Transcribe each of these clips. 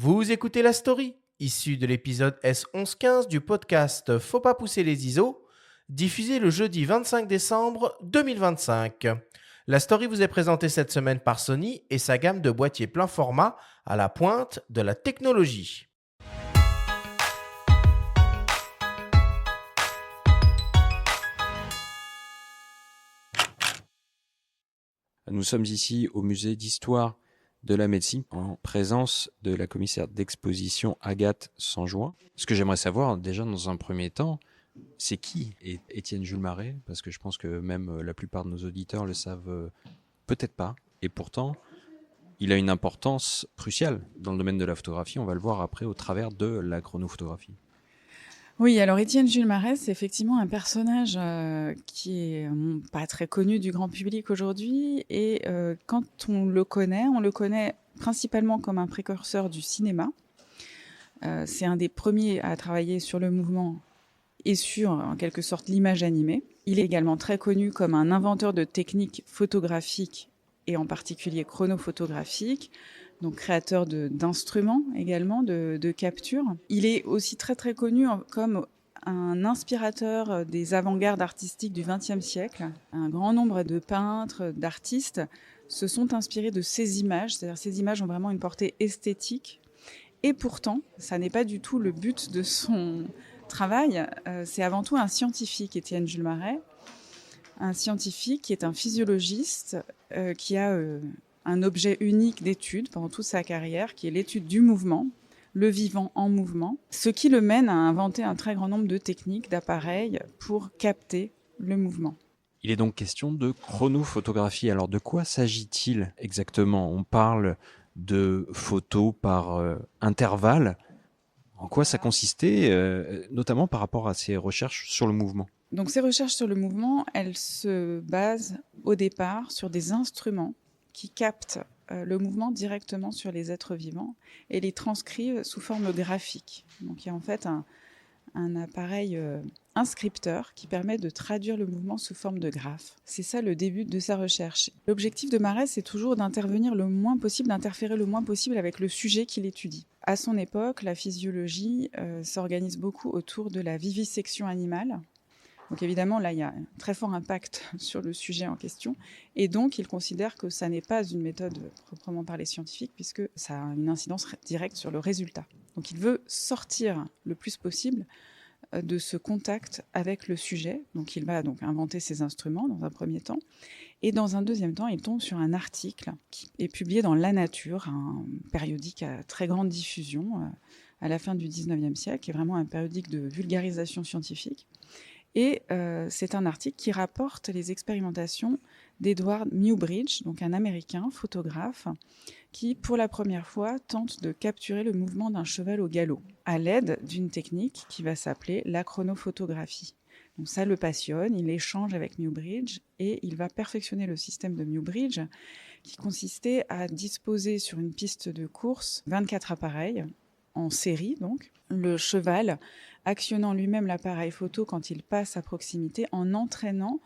Vous écoutez La Story, issue de l'épisode S1115 du podcast Faut pas pousser les ISO, diffusé le jeudi 25 décembre 2025. La Story vous est présentée cette semaine par Sony et sa gamme de boîtiers plein format à la pointe de la technologie. Nous sommes ici au musée d'histoire de la médecine en présence de la commissaire d'exposition Agathe Sanjoin. Ce que j'aimerais savoir déjà dans un premier temps, c'est qui est Étienne Jules Marais? Parce que je pense que même la plupart de nos auditeurs le savent peut-être pas. Et pourtant, il a une importance cruciale dans le domaine de la photographie. On va le voir après au travers de la chronophotographie. Oui, alors Étienne Jules Marais, c'est effectivement un personnage qui est pas très connu du grand public aujourd'hui. Et quand on le connaît principalement comme un précurseur du cinéma. C'est un des premiers à travailler sur le mouvement et sur, en quelque sorte, l'image animée. Il est également très connu comme un inventeur de techniques photographiques et en particulier chronophotographiques, donc créateur d'instruments également, de capture. Il est aussi très très connu comme un inspirateur des avant-gardes artistiques du XXe siècle. Un grand nombre de peintres, d'artistes se sont inspirés de ces images, c'est-à-dire ces images ont vraiment une portée esthétique. Et pourtant, ça n'est pas du tout le but de son travail. C'est avant tout un scientifique, Étienne Jules Marais, un scientifique qui est un physiologiste, qui a un objet unique d'étude pendant toute sa carrière, qui est l'étude du mouvement, le vivant en mouvement, ce qui le mène à inventer un très grand nombre de techniques, d'appareils pour capter le mouvement. Il est donc question de chronophotographie. Alors de quoi s'agit-il exactement? On parle de photos par intervalle. En quoi ça consistait, notamment par rapport à ces recherches sur le mouvement? Donc ces recherches sur le mouvement, elles se basent au départ sur des instruments qui captent le mouvement directement sur les êtres vivants et les transcrivent sous forme graphique. Donc il y a en fait un appareil inscripteur qui permet de traduire le mouvement sous forme de graphe. C'est ça le début de sa recherche. L'objectif de Marais, c'est toujours d'intervenir le moins possible, d'interférer le moins possible avec le sujet qu'il étudie. À son époque, la physiologie s'organise beaucoup autour de la vivisection animale. Donc évidemment, là, il y a un très fort impact sur le sujet en question. Et donc, il considère que ça n'est pas une méthode proprement parlée scientifique, puisque ça a une incidence directe sur le résultat. Donc il veut sortir le plus possible de ce contact avec le sujet. Donc il va donc inventer ses instruments dans un premier temps. Et dans un deuxième temps, il tombe sur un article qui est publié dans La Nature, un périodique à très grande diffusion à la fin du XIXe siècle, qui est vraiment un périodique de vulgarisation scientifique. Et c'est un article qui rapporte les expérimentations d'Edward Muybridge, donc un Américain photographe, qui pour la première fois tente de capturer le mouvement d'un cheval au galop à l'aide d'une technique qui va s'appeler la chronophotographie. Donc ça le passionne, il échange avec Muybridge et il va perfectionner le système de Muybridge qui consistait à disposer sur une piste de course 24 appareils en série donc, le cheval actionnant lui-même l'appareil photo quand il passe à proximité en entraînant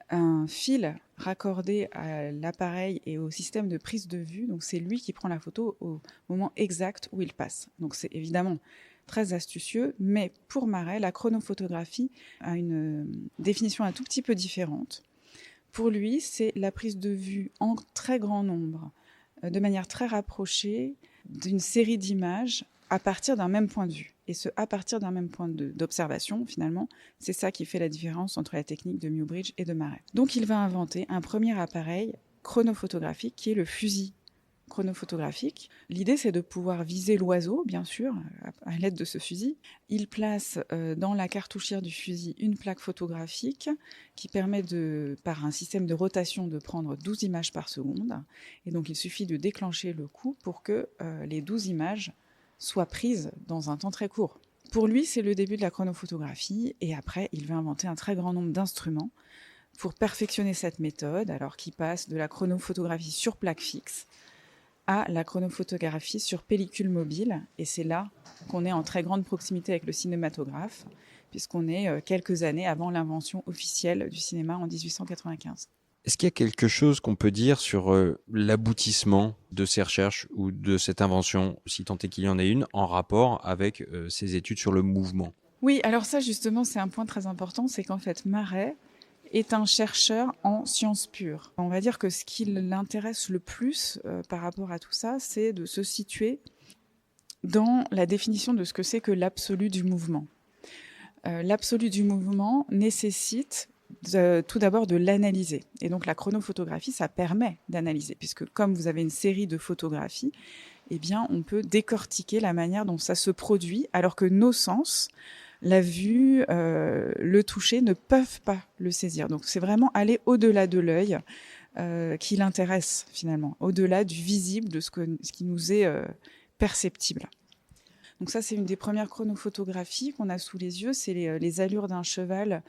un fil raccordé à l'appareil et au système de prise de vue. Donc c'est lui qui prend la photo au moment exact où il passe. Donc c'est évidemment très astucieux, mais pour Marais, la chronophotographie a une définition un tout petit peu différente. Pour lui, c'est la prise de vue en très grand nombre, de manière très rapprochée, d'une série d'images à partir d'un même point de vue. Et ce à partir d'un même point d'observation, finalement, c'est ça qui fait la différence entre la technique de Muybridge et de Marais. Donc il va inventer un premier appareil chronophotographique qui est le fusil chronophotographique. L'idée, c'est de pouvoir viser l'oiseau, bien sûr, à l'aide de ce fusil. Il place dans la cartouchière du fusil une plaque photographique qui permet, par un système de rotation, de prendre 12 images par seconde. Et donc, il suffit de déclencher le coup pour que les 12 images soient prises dans un temps très court. Pour lui, c'est le début de la chronophotographie. Et après, il va inventer un très grand nombre d'instruments pour perfectionner cette méthode, alors qu'il passe de la chronophotographie sur plaque fixe à la chronophotographie sur pellicule mobile. Et c'est là qu'on est en très grande proximité avec le cinématographe, puisqu'on est quelques années avant l'invention officielle du cinéma en 1895. Est-ce qu'il y a quelque chose qu'on peut dire sur l'aboutissement de ces recherches ou de cette invention, si tant est qu'il y en ait une, en rapport avec ces études sur le mouvement ? Oui, alors ça justement, c'est un point très important, c'est qu'en fait, Marais est un chercheur en sciences pures. On va dire que ce qui l'intéresse le plus par rapport à tout ça, c'est de se situer dans la définition de ce que c'est que l'absolu du mouvement. L'absolu du mouvement nécessite tout d'abord de l'analyser. Et donc la chronophotographie, ça permet d'analyser, puisque comme vous avez une série de photographies, eh bien, on peut décortiquer la manière dont ça se produit, alors que nos sens, la vue, le toucher, ne peuvent pas le saisir. Donc c'est vraiment aller au-delà de l'œil qui l'intéresse finalement, au-delà du visible, de ce qui nous est perceptible. Donc ça, c'est une des premières chronophotographies qu'on a sous les yeux, c'est les allures d'un cheval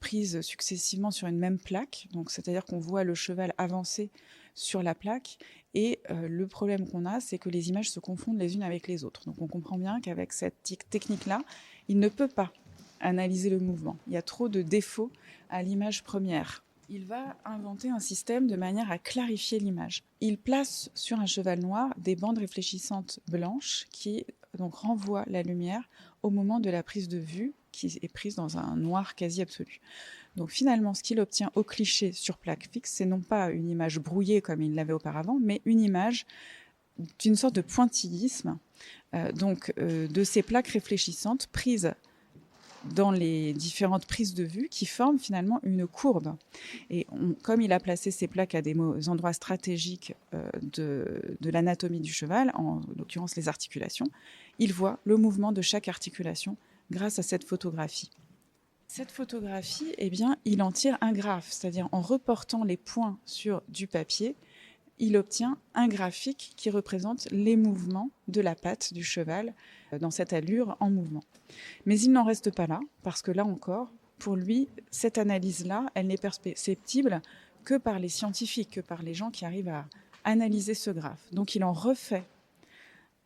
prises successivement sur une même plaque. Donc c'est-à-dire qu'on voit le cheval avancer sur la plaque, et le problème qu'on a, c'est que les images se confondent les unes avec les autres. Donc on comprend bien qu'avec cette technique-là, il ne peut pas analyser le mouvement. Il y a trop de défauts à l'image première. Il va inventer un système de manière à clarifier l'image. Il place sur un cheval noir des bandes réfléchissantes blanches qui donc renvoient la lumière au moment de la prise de vue, qui est prise dans un noir quasi absolu. Donc finalement, ce qu'il obtient au cliché sur plaque fixe, c'est non pas une image brouillée comme il l'avait auparavant, mais une image d'une sorte de pointillisme, de ces plaques réfléchissantes prises dans les différentes prises de vue qui forment finalement une courbe. Et comme il a placé ces plaques à des endroits stratégiques de l'anatomie du cheval, en l'occurrence les articulations, il voit le mouvement de chaque articulation grâce à cette photographie. Cette photographie, eh bien, il en tire un graphe, c'est-à-dire en reportant les points sur du papier, il obtient un graphique qui représente les mouvements de la patte du cheval dans cette allure en mouvement. Mais il n'en reste pas là, parce que là encore, pour lui, cette analyse-là, elle n'est perceptible que par les scientifiques, que par les gens qui arrivent à analyser ce graphe. Donc il en refait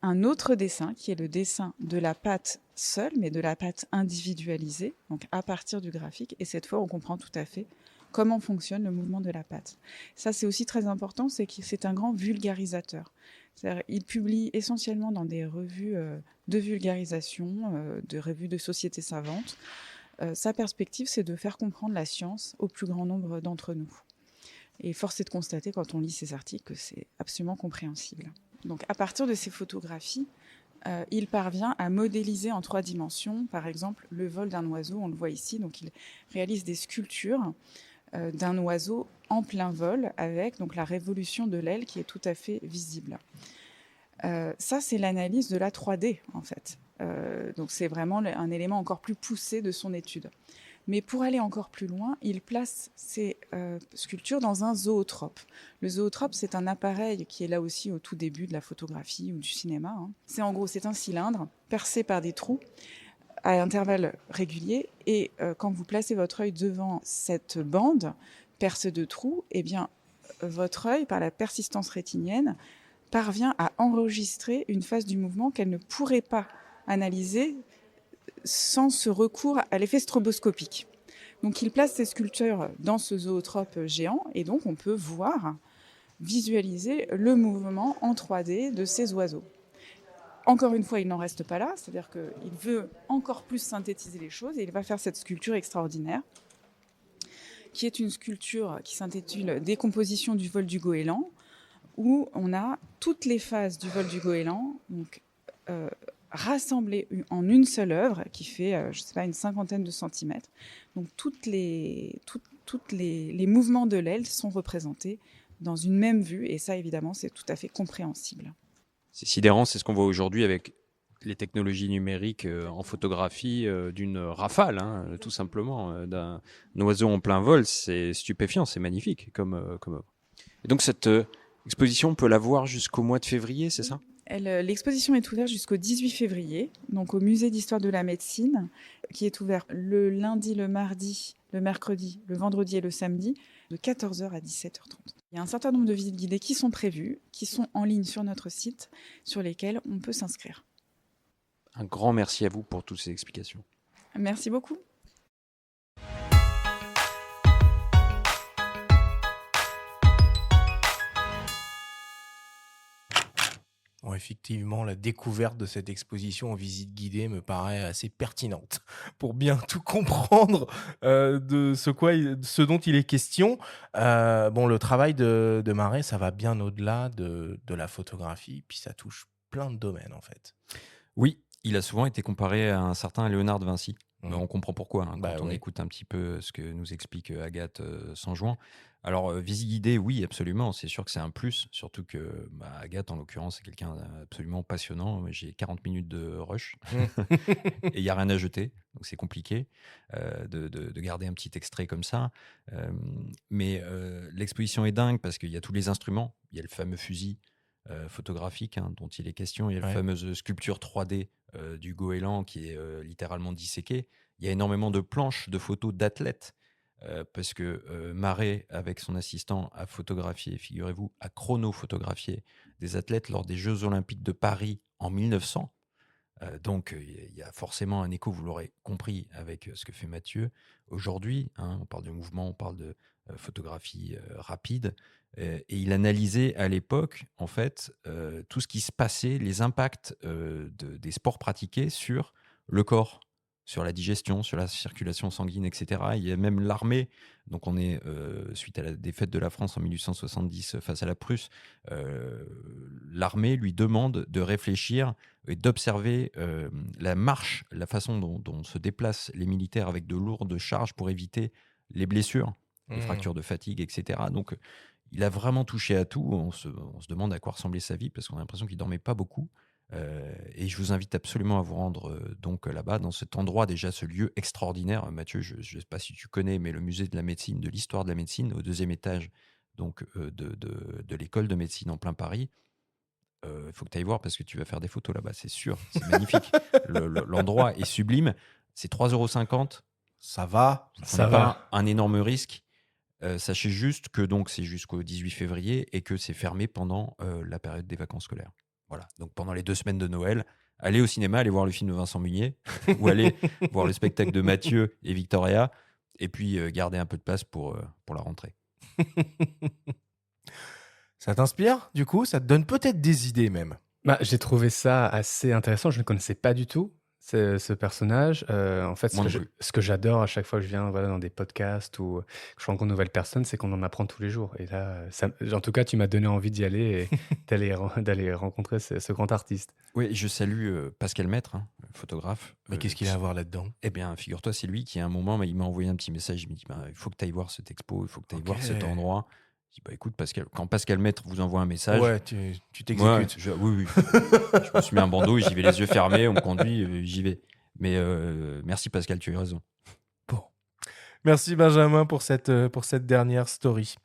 un autre dessin, qui est le dessin de la patte seule, mais de la patte individualisée, donc à partir du graphique. Et cette fois, on comprend tout à fait comment fonctionne le mouvement de la patte. Ça, c'est aussi très important, c'est que c'est un grand vulgarisateur. C'est-à-dire, il publie essentiellement dans des revues de vulgarisation, de revues de sociétés savantes. Sa perspective, c'est de faire comprendre la science au plus grand nombre d'entre nous. Et force est de constater, quand on lit ces articles, que c'est absolument compréhensible. Donc, à partir de ces photographies, il parvient à modéliser en 3 dimensions, par exemple, le vol d'un oiseau, on le voit ici. Donc, il réalise des sculptures d'un oiseau en plein vol, avec donc la révolution de l'aile qui est tout à fait visible. Ça, c'est l'analyse de la 3D, en fait. Donc, c'est vraiment un élément encore plus poussé de son étude. Mais pour aller encore plus loin, il place ces sculptures dans un zoetrope. Le zoetrope, c'est un appareil qui est là aussi au tout début de la photographie ou du cinéma. C'est un cylindre percé par des trous à intervalles réguliers. Et quand vous placez votre œil devant cette bande percée de trous, eh bien, votre œil, par la persistance rétinienne, parvient à enregistrer une phase du mouvement qu'elle ne pourrait pas analyser sans ce recours à l'effet stroboscopique. Donc il place ces sculptures dans ce zoetrope géant, et donc on peut visualiser le mouvement en 3D de ces oiseaux. Encore une fois, il n'en reste pas là, c'est-à-dire qu'il veut encore plus synthétiser les choses, et il va faire cette sculpture extraordinaire, qui est une sculpture qui s'intitule « Décomposition du vol du goéland », où on a toutes les phases du vol du goéland, donc rassemblées en une seule œuvre qui fait, une 50aine de centimètres. Donc tous les mouvements de l'aile sont représentés dans une même vue, et ça, évidemment, c'est tout à fait compréhensible. C'est sidérant, c'est ce qu'on voit aujourd'hui avec les technologies numériques en photographie d'une rafale, tout simplement, d'un oiseau en plein vol. C'est stupéfiant, c'est magnifique comme œuvre. Et donc cette exposition, on peut la voir jusqu'au mois de février, c'est ça ? L'exposition est ouverte jusqu'au 18 février, donc au Musée d'Histoire de la Médecine, qui est ouvert le lundi, le mardi, le mercredi, le vendredi et le samedi, de 14h à 17h30. Il y a un certain nombre de visites guidées qui sont prévues, qui sont en ligne sur notre site, sur lesquelles on peut s'inscrire. Un grand merci à vous pour toutes ces explications. Merci beaucoup. effectivement, la découverte de cette exposition en visite guidée me paraît assez pertinente pour bien tout comprendre de ce dont il est question. Bon, le travail de Marais, ça va bien au-delà de la photographie, puis ça touche plein de domaines en fait. Oui, il a souvent été comparé à un certain Léonard de Vinci. Mhm. Mais on comprend pourquoi quand Bah on oui. écoute un petit peu ce que nous explique Agathe Sanjuin. Alors, visite guidée, oui, absolument. C'est sûr que c'est un plus, surtout que Agathe, en l'occurrence, c'est quelqu'un d'absolument passionnant. J'ai 40 minutes de rush et il n'y a rien à jeter, donc c'est compliqué de garder un petit extrait comme ça. Mais l'exposition est dingue parce qu'il y a tous les instruments. Il y a le fameux fusil photographique dont il est question. Il y a la Ouais. fameuse sculpture 3D du goéland qui est littéralement disséquée. Il y a énormément de planches de photos d'athlètes parce que Marais, avec son assistant, a photographié, figurez-vous, a chronophotographié des athlètes lors des Jeux Olympiques de Paris en 1900. Donc, il y a forcément un écho, vous l'aurez compris, avec ce que fait Mathieu aujourd'hui. On parle de mouvement, on parle de photographie rapide. Et il analysait à l'époque, en fait, tout ce qui se passait, les impacts des sports pratiqués sur le corps, sur la digestion, sur la circulation sanguine, etc. Il y a même l'armée. Donc, on est, suite à la défaite de la France en 1870 face à la Prusse, l'armée lui demande de réfléchir et d'observer la marche, la façon dont se déplacent les militaires avec de lourdes charges pour éviter les blessures, les fractures de fatigue, etc. Donc, il a vraiment touché à tout. On se demande à quoi ressemblait sa vie parce qu'on a l'impression qu'il dormait pas beaucoup. Et je vous invite absolument à vous rendre donc là-bas, dans cet endroit, déjà ce lieu extraordinaire. Mathieu, je ne sais pas si tu connais, mais le musée de la médecine, de l'histoire de la médecine, au 2e étage donc, de l'école de médecine en plein Paris. Il faut que tu ailles voir parce que tu vas faire des photos là-bas, c'est sûr. C'est magnifique. L'endroit est sublime. C'est 3,50 €. Ça va. Ce n'est pas un énorme risque. Sachez juste que donc c'est jusqu'au 18 février et que c'est fermé pendant la période des vacances scolaires. Voilà. Donc pendant les 2 semaines de Noël, allez au cinéma, allez voir le film de Vincent Munier ou allez voir le spectacle de Mathieu et Victoria et puis gardez un peu de place pour la rentrée. Ça t'inspire, du coup? Ça te donne peut-être des idées même. J'ai trouvé ça assez intéressant. Je ne connaissais pas du tout ce personnage. En fait, Moi non plus. ce que j'adore à chaque fois que je viens dans des podcasts ou que je rencontre de nouvelles personnes, c'est qu'on en apprend tous les jours. Et là, en tout cas, tu m'as donné envie d'y aller et d'aller rencontrer ce grand artiste. Oui, je salue Pascal Maître, photographe. Mais qu'est-ce qu'il a à voir là-dedans? Eh bien, figure-toi, c'est lui qui, à un moment, il m'a envoyé un petit message. Il me dit il faut que tu ailles voir cette expo, il faut que tu ailles voir cet endroit. Je dis écoute, Pascal, quand Pascal Maître vous envoie un message. Ouais, tu t'exécutes. Oui. Je me suis mis un bandeau, j'y vais les yeux fermés, on me conduit, j'y vais. Mais merci Pascal, tu as eu raison. Bon. Merci Benjamin pour cette dernière story.